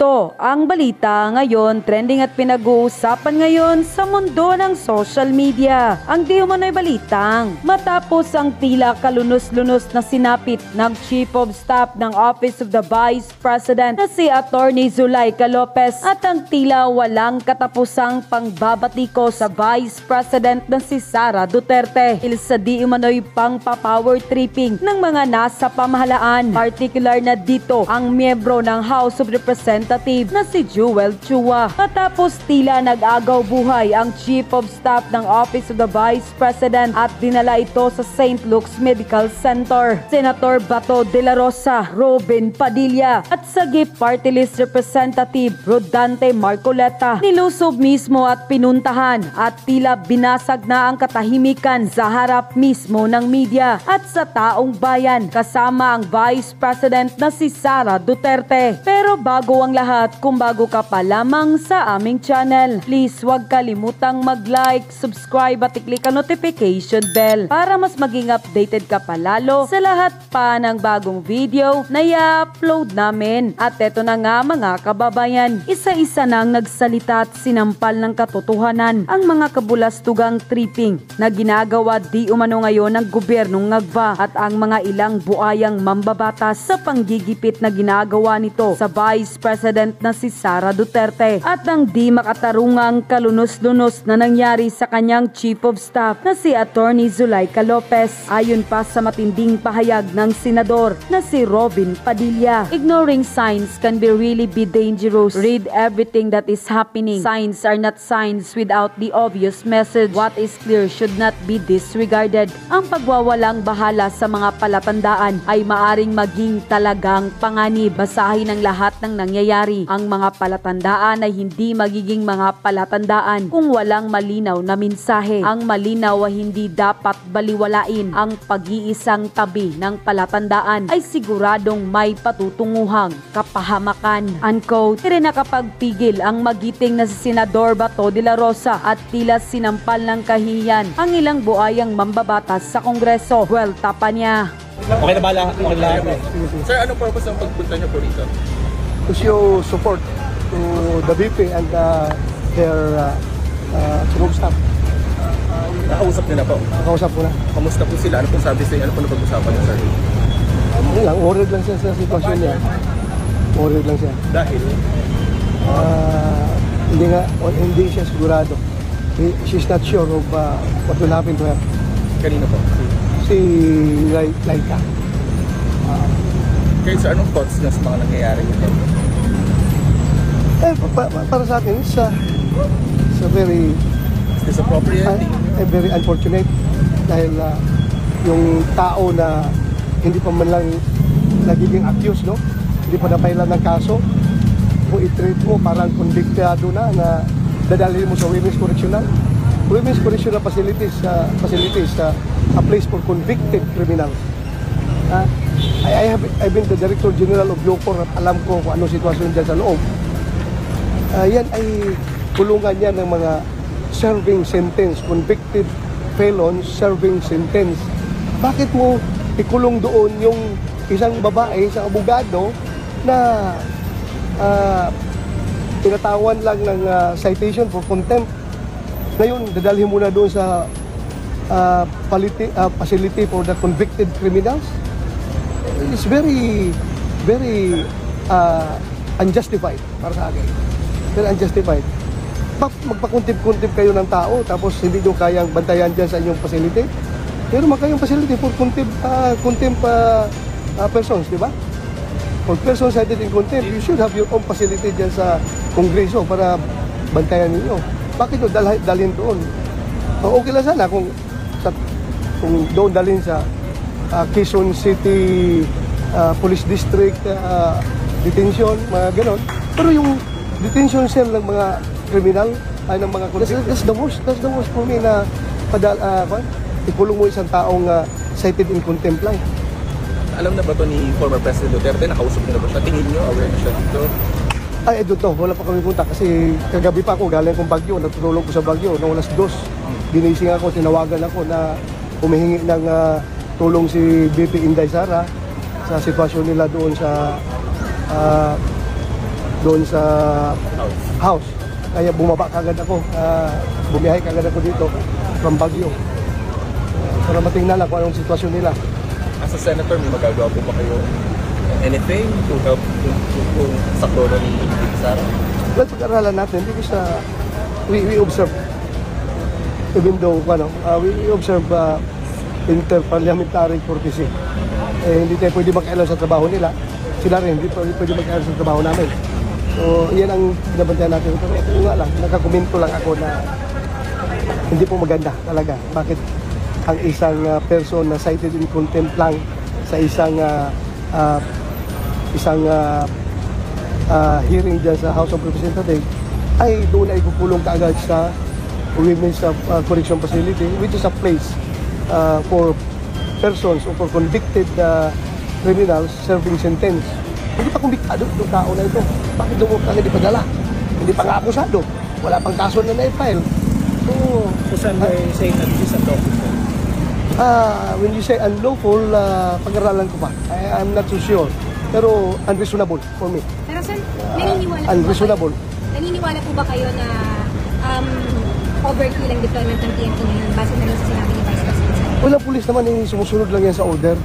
Ito ang balita ngayon, trending at pinag-uusapan ngayon sa mundo ng social media. Ang di umano'y balitang matapos ang tila kalunos-lunos na sinapit ng Chief of Staff ng Office of the Vice President na si Attorney Zuleika Lopez at ang tila walang katapusang pangbabatiko sa Vice President na si Sara Duterte dahil sa di umano'y pang-power tripping ng mga nasa pamahalaan. Particular na dito ang miyembro ng House of Representatives na si Joel Chua. Matapos tila nag-agaw buhay ang Chief of Staff ng Office of the Vice President at dinala ito sa St. Luke's Medical Center. Senator Bato de la Rosa, Robin Padilla at Sagip Party List Representative Rodante Marcoleta nilusob mismo at pinuntahan at tila binasag na ang katahimikan sa harap mismo ng media at sa taong bayan kasama ang Vice President na si Sara Duterte. Pero bago ang lahat, kung bago ka pa lamang sa aming channel, please huwag kalimutang mag-like, subscribe at i-click ang notification bell para mas maging updated ka pa lalo sa lahat pa ng bagong video na i-upload namin. At eto na nga mga kababayan, isa-isa nang nagsalita at sinampal ng katotohanan ang mga kabulastugang tripping na ginagawa di umano ngayon ng gobyernong Ngagva at ang mga ilang buayang mambabatas sa panggigipit na ginagawa nito sa Vice President na si Sara Duterte at ang di makatarungang kalunos-lunos na nangyari sa kanyang Chief of Staff na si Attorney Zuleika Lopez. Ayon pa sa matinding pahayag ng senador na si Robin Padilla, ignoring signs can really be dangerous. Read everything that is happening. Signs are not signs without the obvious message. What is clear should not be disregarded. Ang pagwawalang bahala sa mga palatandaan ay maaring maging talagang panganib. Basahin ang lahat ng nangyayari. Ang mga palatandaan ay hindi magiging mga palatandaan kung walang malinaw na mensahe. Ang malinaw ay hindi dapat baliwalain. Ang pag-iisang tabi ng palatandaan ay siguradong may patutunguhang kapahamakan. Unquote. Pero nakapagpigil ang magiting na si Senador Bato de la Rosa at tila sinampal ng kahihiyan ang ilang buayang mambabatas sa Kongreso. Buwelta pa niya. Okay na ba lahat? Sir, anong purpose ng pagpunta niyo po rito? To show support to the VP and their chief of staff. Nakausap niyo na po? Nakausap ko na. Kamusta po sila? Ano pong sabi sa inyo? Ano pong napag-usapan niyo, sir? Ano lang, worried lang siya sa sitwasyon niya. Worried lang siya. Dahil? Hindi siya sigurado. She's not sure of what will happen to her. Kanina po? Si Laika. Kayo, sir, anong thoughts niyo sa mga nangyayari nito? Para sa akin, it's a very very unfortunate dahil yung tao na hindi pa man lang nagiging accused, no? Hindi pa napailan ng kaso, kung i-treat mo parang convictado na dadalhin mo sa Women's Correctional Facilities, a place for convicted criminals. I've been the Director General of Yocor at alam ko kung anong sitwasyon dyan sa loob. Yan ay kulungan yan ng mga serving sentence, convicted felons serving sentence. Bakit mo ikulong doon yung isang babae, isang abogado na tinatawan lang ng citation for contempt? Ngayon, dadalhin mo na doon sa facility for the convicted criminals? It's very unjustified para sa akin. Very unjustified. Magpakuntip-kuntip kayo ng tao tapos hindi nyo kayang bantayan dyan sa inyong facility. Pero kayong facility for contempt persons, di ba? For persons cited in contempt, you should have your own facility dyan sa Kongreso para bantayan ninyo. Bakit nyo dalhin doon? Okay lang sana kung doon dalhin sa Quezon City Police District detention, mga ganon. Pero yung detention cell ng mga criminal ay ng mga that's the worst for me na ikulong mo isang taong cited in contempt lang. Alam na ba ito ni former President Duterte? Nakausap niyo na ba siya? Tingin niyo, aware na siya dito? Ay, dito, wala pa kami punta kasi kagabi pa ako, galing kong Baguio, natutulog ko sa Baguio, noong alas 2. Ginising ako, tinawagan ako na humihingi ng tulong si BP Inday Sara sa sitwasyon nila doon sa doon sa house. Kaya bumaba kagad ako, bumiyahe kagad ako dito from Baguio. Para matingnan lang kung anong sitwasyon nila. As a senator, may magagawa po ba kayo anything to help kung sa klono ni Sara? Well, pag-aralan natin because we observe, even though we observe interparliamentary courtesy. Hindi tayo pwede magkailan sa trabaho nila. Sila rin, hindi pwede magkailan sa trabaho namin. So, yan ang binabantayan natin. Pero ito nga lang, nakakomento lang ako na hindi po maganda talaga. Bakit ang isang person na cited in contempt lang sa isang hearing dyan sa House of Representatives ay doon ay pupulong kaagad sa Women's Correction Facility, which is a place for persons or for convicted criminals serving sentence. Hindi pa kumbiktado itong tao na ito. Bakit doon ka hindi padala? Hindi pa nga akusado. Wala pang kaso na na-file. So saan ba saying that this is unlawful? When you say unlawful, pag-aralan ko pa. I'm not so sure. Pero unreasonable for me. Pero sir, naniniwala po ba kayo na overkill ang deployment ng TNT ngayon base na lang sa sinabi ni Vice President? Wala, pulis naman sumusunod lang yan sa order.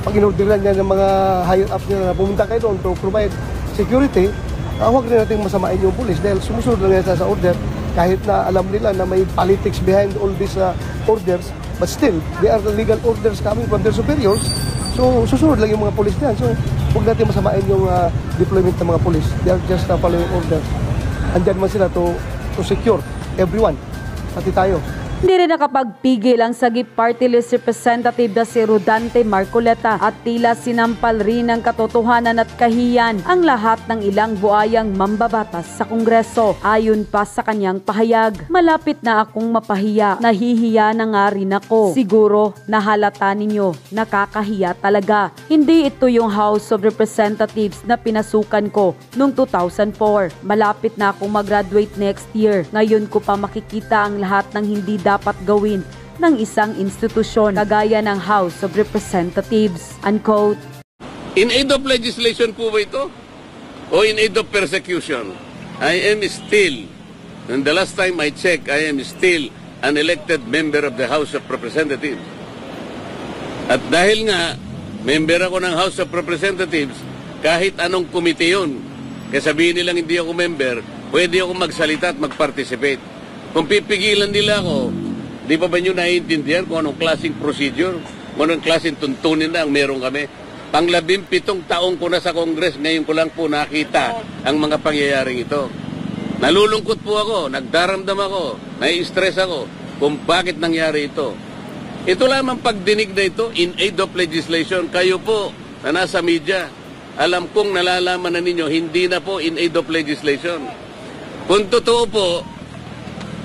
Pag inorderan niya ng mga higher ups niya na pumunta kayo doon to provide security, huwag rin natin masamain yung pulis dahil sumusunod lang yan sa order kahit na alam nila na may politics behind all these orders, but still, they are the legal orders coming from their superiors. So, susunod lang yung mga pulis niyan. So, huwag natin masamain yung deployment ng mga pulis. They are just following orders. Andyan man sila to secure everyone, pati tayo. Hindi rin nakapagpigil ang Sagip Party List Representative na si Rodante Marcoleta at tila sinampal rin ng katotohanan at kahiyan ang lahat ng ilang buayang mambabatas sa Kongreso. Ayon pa sa kanyang pahayag, malapit na akong mapahiya, nahihiya na nga rin ako. Siguro nahalata ninyo, nakakahiya talaga. Hindi ito yung House of Representatives na pinasukan ko noong 2004. Malapit na akong mag-graduate next year. Ngayon ko pa makikita ang lahat ng hindi dapat gawin ng isang institusyon kagaya ng House of Representatives. Unquote. In aid of legislation po ba ito? O in aid of persecution? I am still, and the last time I checked, I am still an elected member of the House of Representatives. At dahil nga, member ako ng House of Representatives, kahit anong komite yun, kaya sabihin nilang hindi ako member, pwede ako magsalita at mag-participate. Kung pipigilan nila ako, di pa ba nyo naiintindihan kung anong klaseng procedure, kung anong klaseng tuntunin na ang meron kami? Pang-17 taong ko na sa Congress, ngayon ko lang po nakita ang mga pangyayaring ito. Nalulungkot po ako, nagdaramdam ako, nai-stress ako kung bakit nangyari ito. Ito lamang pagdinig na ito, in aid of legislation, kayo po na nasa media, alam kong nalalaman na ninyo, hindi na po in aid of legislation. Kung totoo po,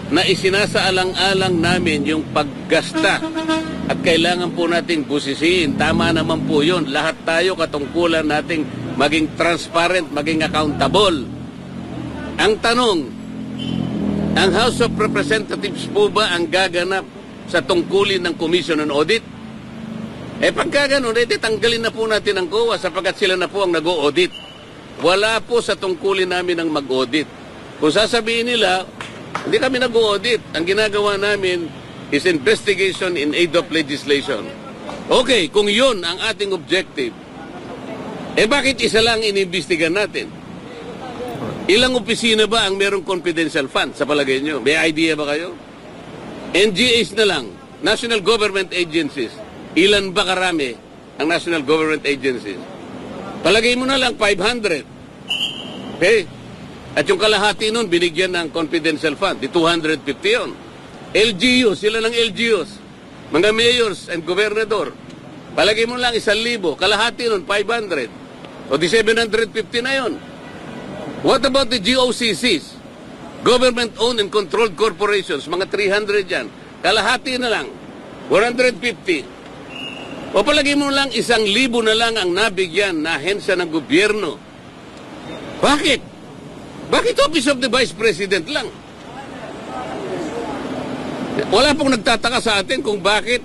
na isinasaalang-alang namin yung paggasta at kailangan po nating busisiin. Tama naman po yun. Lahat tayo katungkulan nating maging transparent, maging accountable. Ang tanong, ang House of Representatives po ba ang gaganap sa tungkulin ng Commission on Audit? Pagka ganun, tanggalin na po natin ang COA sapagkat sila na po ang nag-o-audit. Wala po sa tungkulin namin ang mag-audit. Kung sasabihin nila, hindi kami nag-audit. Ang ginagawa namin is investigation in aid of legislation. Okay, kung yun ang ating objective, bakit isa lang inimbestigan natin? Ilang opisina ba ang merong confidential fund sa palagay nyo? May idea ba kayo? NGAs na lang, National Government Agencies. Ilan ba karami ang National Government Agencies? Palagay mo na lang 500. Okay? At yung kalahati nun, binigyan ng confidential fund. Di 250 yun. LGUs, sila ng LGUs. Mga mayors and gobernador. Palagay mo lang 1,000. Kalahati nun, 500. O di 750 na yun. What about the GOCCs? Government-owned and controlled corporations. Mga 300 yan. Kalahati na lang. 150. O palagay mo lang 1,000 na lang ang nabigyan na ahensya ng gobyerno. Bakit? Bakit Office of the Vice President lang? Wala pong nagtataka sa atin kung bakit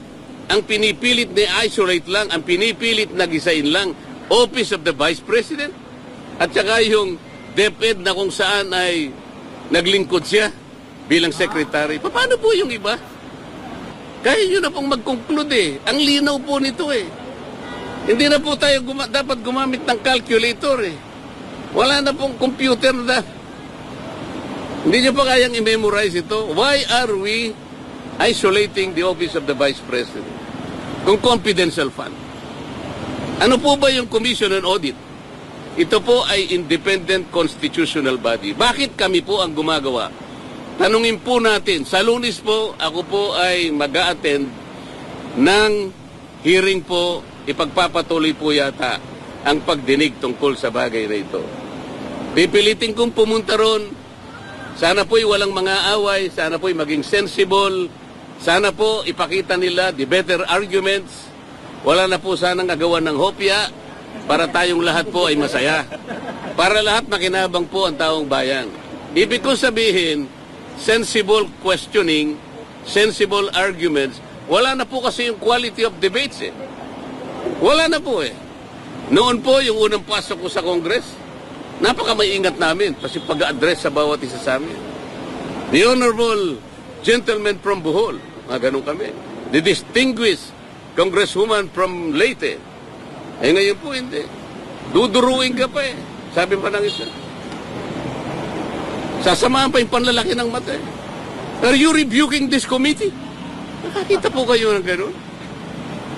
ang pinipilit na isolate lang, ang pinipilit na gisain lang, Office of the Vice President at saka yung DepEd na kung saan ay naglingkod siya bilang secretary. Paano po yung iba? Kaya nyo na pong mag-conclude eh. Ang linaw po nito eh. Hindi na po tayo dapat gumamit ng calculator eh. Wala na pong computer na. Hindi nyo pa kayang i-memorize ito. Why are we isolating the office of the Vice President kung confidential fund? Ano po ba yung Commission on Audit? Ito po ay independent constitutional body. Bakit kami po ang gumagawa? Tanungin po natin. Sa Lunes po, ako po ay mag-a-attend ng hearing po. Ipagpapatuloy po yata ang pagdinig tungkol sa bagay na ito. Pipilitin kong pumunta ron. Sana po'y walang mga away. Sana po'y maging sensible. Sana po ipakita nila the better arguments. Wala na po sanang agawan ng hopya para tayong lahat po ay masaya. Para lahat makinabang po ang taong bayan. Ibig ko sabihin, sensible questioning, sensible arguments, wala na po kasi yung quality of debates eh. Wala na po eh. Noon po, yung unang pasok ko sa Congress, napaka-maingat namin kasi pag-address sa bawat isa sa amin. The Honorable Gentleman from Bohol, ganun kami. The Distinguished Congresswoman from Leyte. Eh ngayon po hindi. Duduruin ka pa eh. Sabi pa ng isa. Sasamahan pa yung panlalaki ng mata eh. Are you rebuking this committee? Nakakita po kayo ng ganun?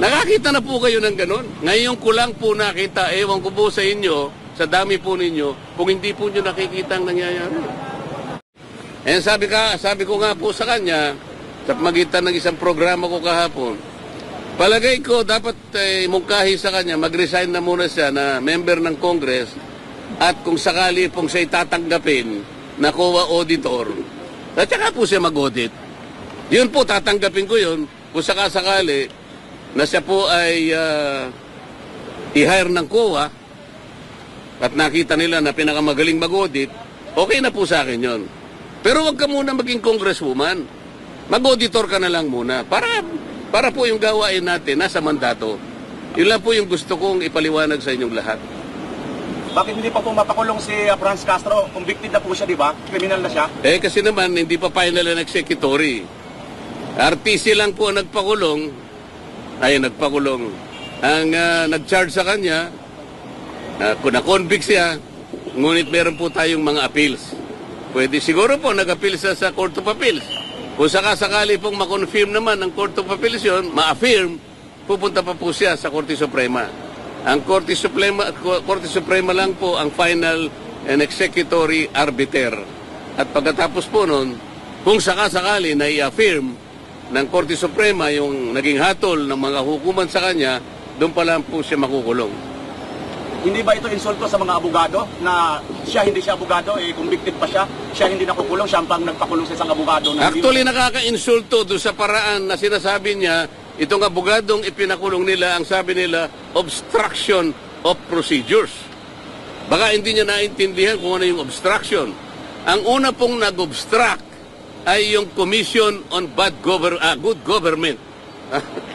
Nakakita na po kayo ng ganun? Ngayon ko lang po nakita, ewan ko po sa inyo, sa dami po ninyo, kung hindi po nyo nakikita ang nangyayari. Eh sabi ko nga po sa kanya, sa magitan ng isang programa ko kahapon, palagay ko dapat mungkahi sa kanya, mag-resign na muna siya na member ng Congress at kung sakali pong siya'y tatanggapin na COA auditor, at saka po siya mag-audit. Yun po, tatanggapin ko yun kung sakasakali na siya po ay i-hire ng COA at nakita nila na pinakamagaling mag-audit, okay na po sa akin yun. Pero wag ka muna maging congresswoman. Mag-auditor ka na lang muna para po yung gawain natin nasa mandato. Yun lang po yung gusto kong ipaliwanag sa inyong lahat. Bakit hindi pa po mapakulong si Franz Castro? Convicted na po siya, di ba? Kriminal na siya. Eh kasi naman hindi pa final ang executory. RTC lang po ang nagpakulong. Ang nag-charge sa kanya, na-convict siya, ngunit meron po tayong mga appeals. Pwede siguro po nag-appeal siya sa Court of Appeals. Kung sakasakali pong ma-confirm naman ng Court of Appeals yun, ma-affirm, pupunta pa po siya sa Korte Suprema. Ang Korte Suprema lang po ang final and executory arbiter. At pagkatapos po nun, kung sakasakali na i-affirm ng Korte Suprema yung naging hatol ng mga hukuman sa kanya, doon pa lang po siya makukulong. Hindi ba ito insulto sa mga abogado na siya hindi siya abogado, convicted pa siya, siya hindi nakukulong, siya pang nagpakulong sa isang abogado? Actually, nakaka-insulto doon sa paraan na sinasabi niya, itong abogadong ipinakulong nila, ang sabi nila, obstruction of procedures. Baka hindi niya naintindihan kung ano yung obstruction. Ang una pong nag-obstruct ay yung Commission on Good Government.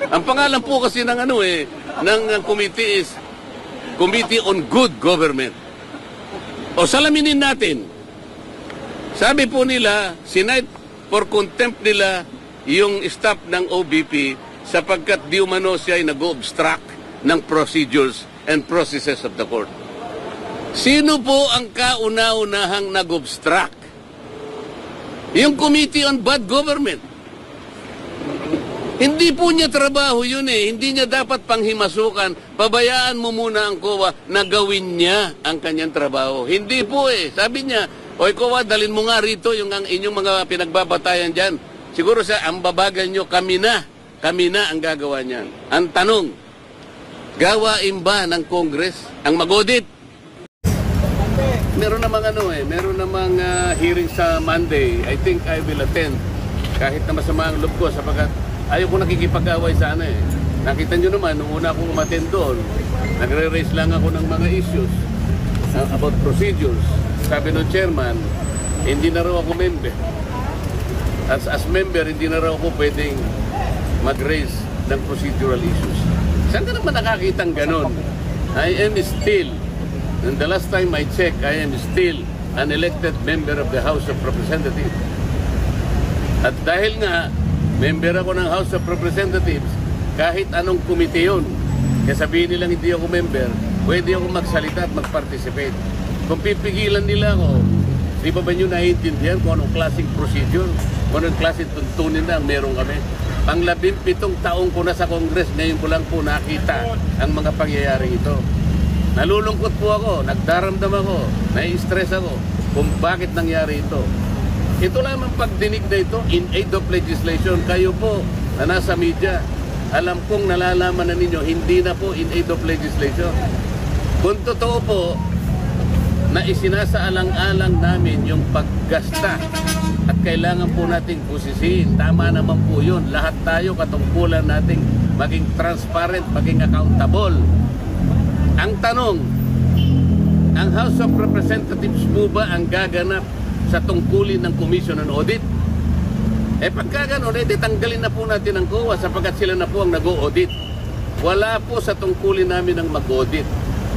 Ang pangalan po kasi ng ng committee is Committee on Good Government. O salaminin natin. Sabi po nila, sinight for contempt nila yung staff ng OBP sapagkat di umano siya ay nag-obstruct ng procedures and processes of the court. Sino po ang kauna-unahang nag-obstruct? Yung Committee on Bad Government. Hindi po niya trabaho yun eh. Hindi niya dapat panghimasukan. Pabayaan mo muna ang COA na gawin niya ang kanyang trabaho. Hindi po eh. Sabi niya, oy COA, dalin mo nga rito yung inyong mga pinagbabatayan dyan. Siguro ang babagal nyo, kami na ang gagawa niyan. Ang tanong, gawain ba ng Congress ang mag-audit? Meron namang hearing sa Monday. I think I will attend. Kahit na masama ang loob ko sapagkat ayaw ko nakikipag-away sana eh. Nakita nyo naman, nung una akong umattend doon, nagre-raise lang ako ng mga issues about procedures. Sabi ng chairman, hindi na raw ako member. As member, hindi na raw ako pwedeng mag-raise ng procedural issues. Saan ka naman nakakitang ganon? I am still, and the last time I checked, I am still an elected member of the House of Representatives. At dahil nga, member ako ng House of Representatives, kahit anong komite yun, kaya sabihin nilang hindi ako member, pwede ako magsalita at mag-participate. Kung pipigilan nila ako, di ba nyo naiintindihan kung anong klaseng procedure, kung anong klaseng tuntunin na ang meron kami? Pang 17 taong ko na sa Congress, ngayon ko lang po nakita ang mga pangyayari ito. Nalulungkot po ako, nagdaramdam ako, nai-stress ako kung bakit nangyari ito. Ito lamang pagdinig na ito, in aid of legislation, kayo po na nasa media, alam kong nalalaman na ninyo, hindi na po in aid of legislation. Kung totoo po, na isinasaalang-alang namin yung paggasta at kailangan po nating pusisiin. Tama naman po yun. Lahat tayo katungkulan nating maging transparent, maging accountable. Ang tanong, ang House of Representatives po ba ang gaganap sa tungkulin ng Commission on Audit? Pagka gano'n, tanggalin na po natin ang COA sapagkat sila na po ang nag-audit. Wala po sa tungkulin namin ang mag-audit.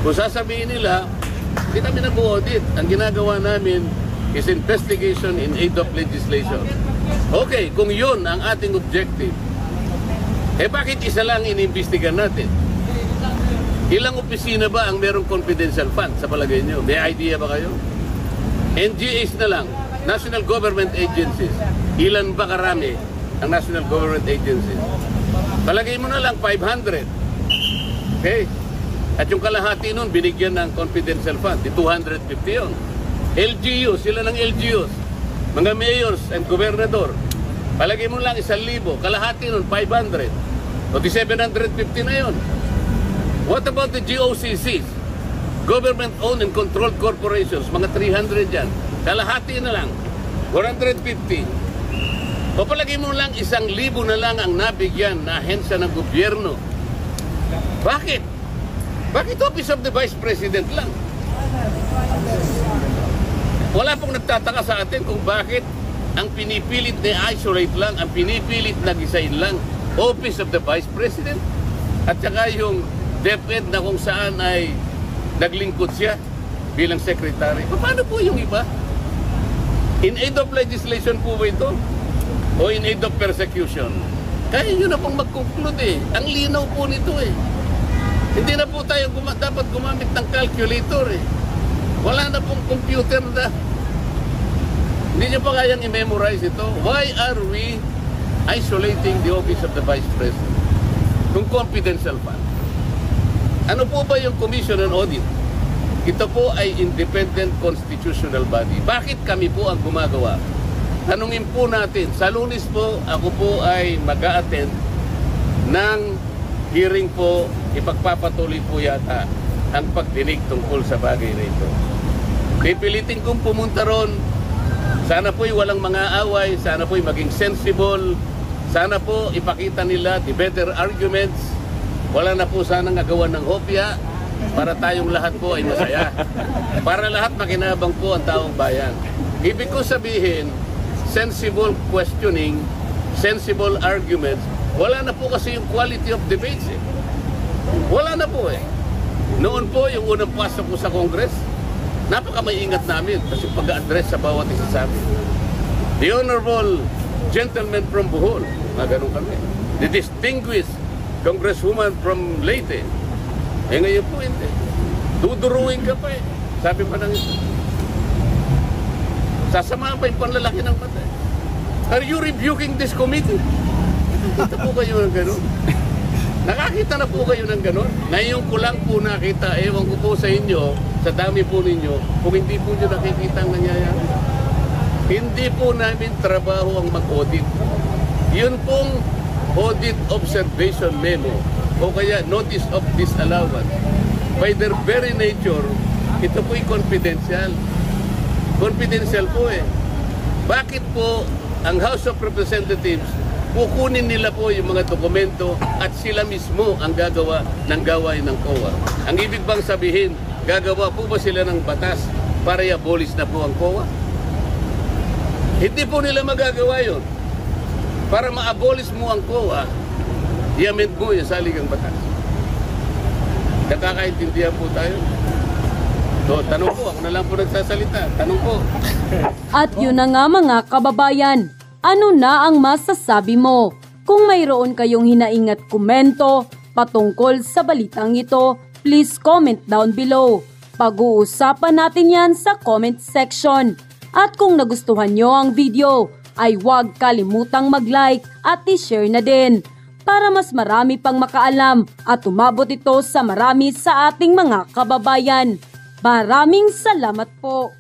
Kung sasabihin nila, hindi kami nag-audit. Ang ginagawa namin is investigation in aid of legislation. Okay, kung yun ang ating objective, bakit isa lang inimbestigan natin? Ilang opisina ba ang merong confidential fund sa palagay nyo? May idea ba kayo? NGAs na lang, National Government Agencies. Ilan ba karami ang National Government Agencies? Palagay mo na lang 500. Okay? At yung kalahati nun, binigyan ng confidential fund, di 250 yun. LGUs, sila ng LGUs, mga mayors and gobernador, palagay mo lang 1,000, kalahati nun 500, o di 750 na yun. What about the GOCCs? Government-owned and controlled corporations, mga 300 yan, kalahati na lang, 450. O palagay mo lang 1,000 na lang ang nabigyan na ahensya ng gobyerno. Bakit? Bakit Office of the Vice President lang? Wala pong nagtataka sa atin kung bakit ang pinipilit na isolate lang, ang pinipilit na gisain lang, Office of the Vice President. At saka yung DepEd na kung saan ay naglingkod siya bilang Secretary. Paano po yung iba? In aid of legislation po ba ito? O in aid of persecution? Kaya yun na pong mag-conclude eh. Ang linaw po nito eh. Hindi na po tayo dapat gumamit ng calculator eh. Wala na pong computer na. Hindi nyo pa kayang i-memorize ito. Why are we isolating the Office of the Vice President? Kung confidential fund. Ano po ba yung Commission on Audit? Ito po ay independent constitutional body. Bakit kami po ang gumagawa? Tanungin po natin. Sa Lunes po, ako po ay mag-a-attend ng hearing po, ipagpapatuloy po yata ang pagdinig tungkol sa bagay na ito. Pipilitin kong pumunta ron. Sana po'y walang mga away, sana po'y maging sensible, sana po ipakita nila the better arguments. Wala na po sanang agawan ng hopya para tayong lahat po ay masaya. Para lahat makinabang po ang taong bayan. Ibig ko sabihin, sensible questioning, sensible arguments. Wala na po kasi yung quality of debates eh. Wala na po eh. Noon po, yung unang pasok ko sa Congress, napaka-maingat namin kasi pag-address sa bawat isa sa amin. The Honorable Gentleman from Bohol, na ganun kami. The Distinguished Congresswoman from Leyte. Ngayon po hindi. Duduruin ka pa eh. Sabi pa ng ito. Sasamahan pa yung panlalaki ng mata. Are you rebuking this committee? Nakita po kayo ng gano'n? Nakakita na po kayo ng gano'n? Ngayon ko lang po nakita, ewan ko po sa inyo, sa dami po ninyo, kung hindi po nyo nakikita ang nangyayari. Hindi po namin trabaho ang mag-audit. Yun pong audit observation memo o kaya notice of disallowance. By their very nature, ito po'y confidential. Confidential po eh. Bakit po ang House of Representatives kukunin nila po yung mga dokumento at sila mismo ang gagawa ng gawain ng COA? Ang ibig bang sabihin, gagawa po ba sila ng batas para i-abolish na po ang COA? Hindi po nila magagawa yun. Para ma-abolish mo ang COA, i-amend mo yung saligang batas. Nakakaintindihan po tayo. So, tanong po, ako na lang po nagsasalita. Tanong po. At yun na nga mga kababayan, ano na ang masasabi mo? Kung mayroon kayong hinaing at komento patungkol sa balitang ito, please comment down below. Pag-uusapan natin yan sa comment section. At kung nagustuhan nyo ang video, ay huwag kalimutang mag-like at i-share na din para mas marami pang makaalam at umabot ito sa marami sa ating mga kababayan. Maraming salamat po!